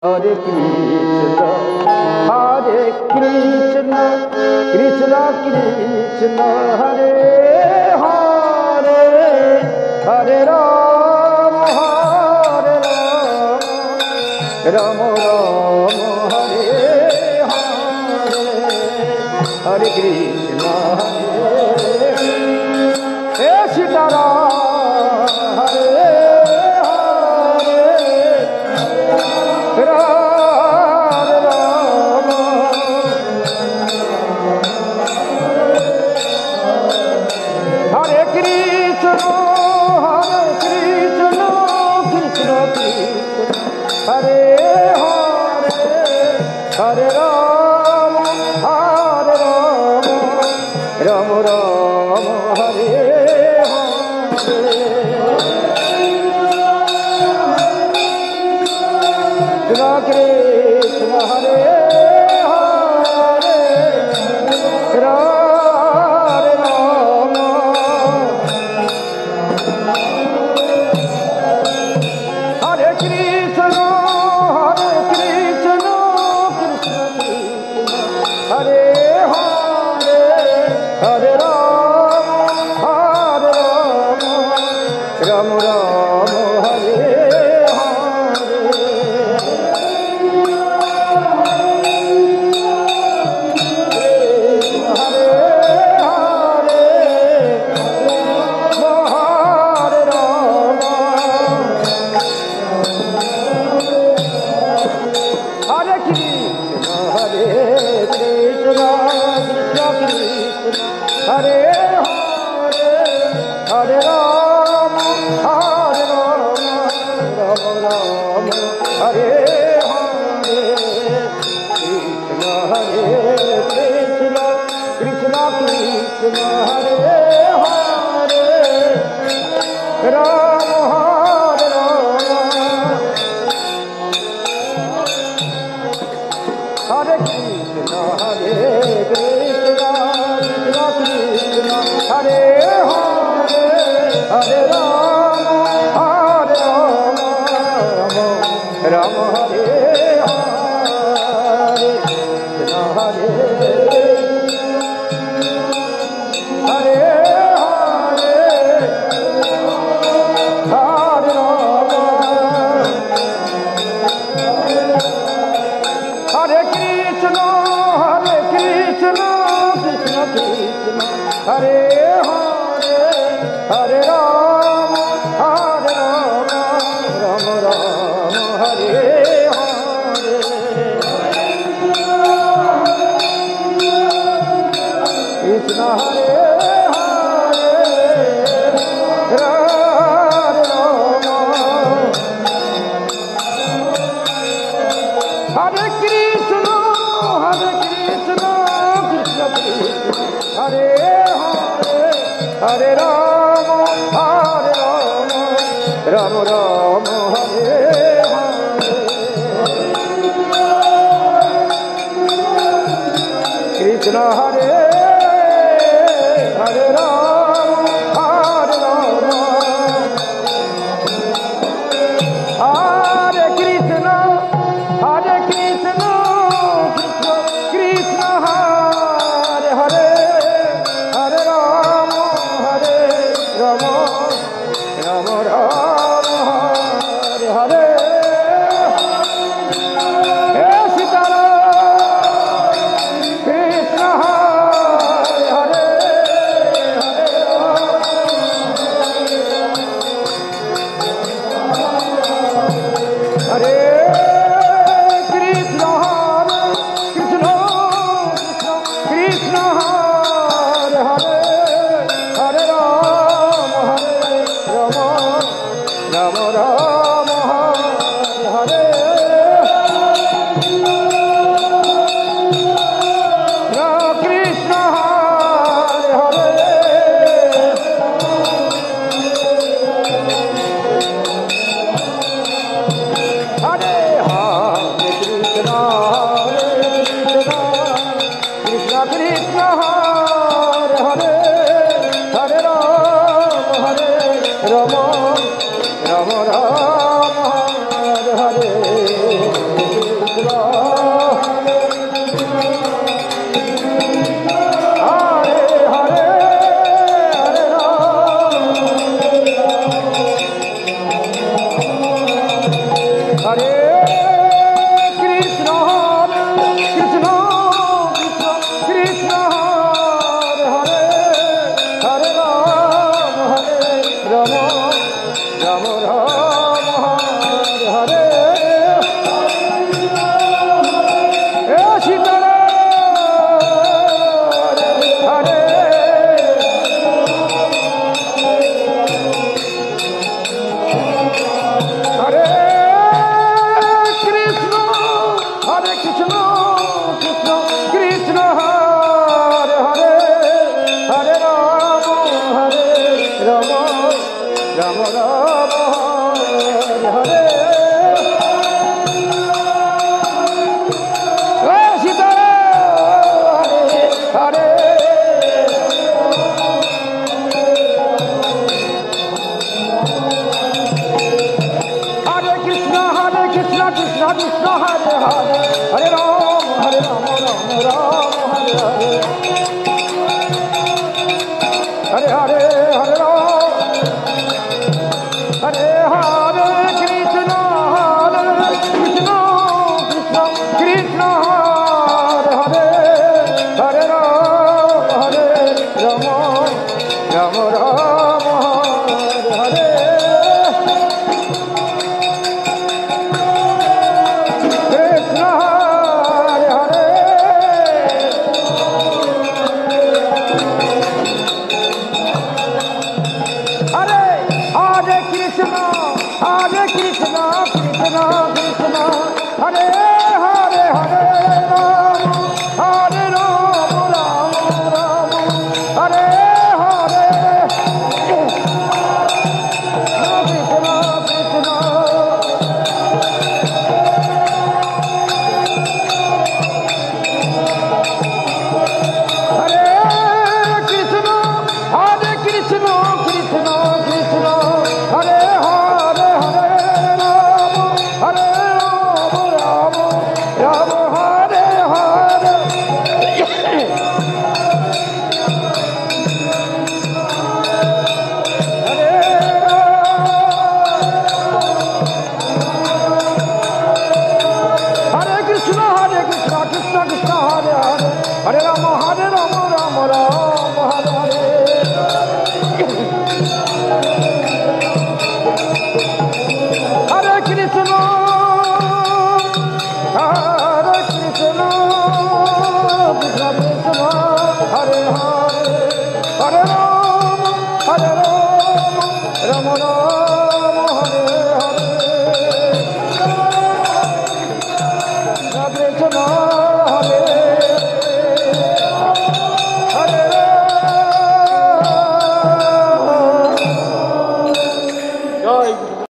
Hare Krishna, Hare Krishna, Krishna Krishna, Hare Hare, Hare Rama, Hare Rama, Rama Rama, Hare Hare, Hare Krishna, Hare Sita Rama, Hare Hare Rama, Hare Rama, Rama Rama, Hare Hare. Krishna Krishna, Hare Hare, Hare Rama, Hare Krishna, Hare Krishna, Hare Hare, Hare Rama, Hare Rama, Rama Rama, Hare Hare. Hare Hare, Hare Rama, Hare Krishna, Hare Krishna, Krishna Krishna, Hare Hare, Hare Rama, Hare Rama, Rama Rama, Hare Hare. Krishna Hare Krishna, Krishna Krishna, Hare Hare, Rama Hare Rama, Hare Krishna, Hare Krishna, Krishna Krishna, Hare Hare, Hare Rama, Hare Rama, Rama Hare Hare. Krishna Hare, Hare Hare, Hare Rama, Hare Krishna, Hare Krishna, Krishna Krishna, Hare Hare, Hare Rama, Hare Rama, Rama Rama, Hare Hare. Krishna Hare Hare, Hare Rama, Hare Krishna, Hare Krishna, Krishna Krishna, Hare Hare, Hare Rama, Hare Rama, Rama Rama, Hare Hare. Krishna Hare, Hare Rama, Hare Rama, Hare Krishna, Hare Krishna, Krishna Krishna, Hare Hare, Hare Rama, Hare Rama, Rama Rama, Hare Hare. Hey Sita Rama, Krishna Krishna Krishna Hare Hare Hare Ram Ram Hare Hare Hare Hare Hare Ram Hare Hare Krishna Krishna Krishna Hare Hare Hare Ram Ram Ram Hare Hare Krishna Hare Hare Hare Hare Krishna Krishna Krishna Hare Hare Hare Ram Hare Ram Ram Ram Hare Hare Krishna Krishna Hare Krishna Krishna Krishna Hare Hare Hare Ram Hare Ram Ram Ram Hare Hare Hare Krishna Krishna Krishna Hare Hare Hare Ram Ram Ram Hare Hare Hare Krishna Krishna Krishna Hare Hare Hare Ram Ram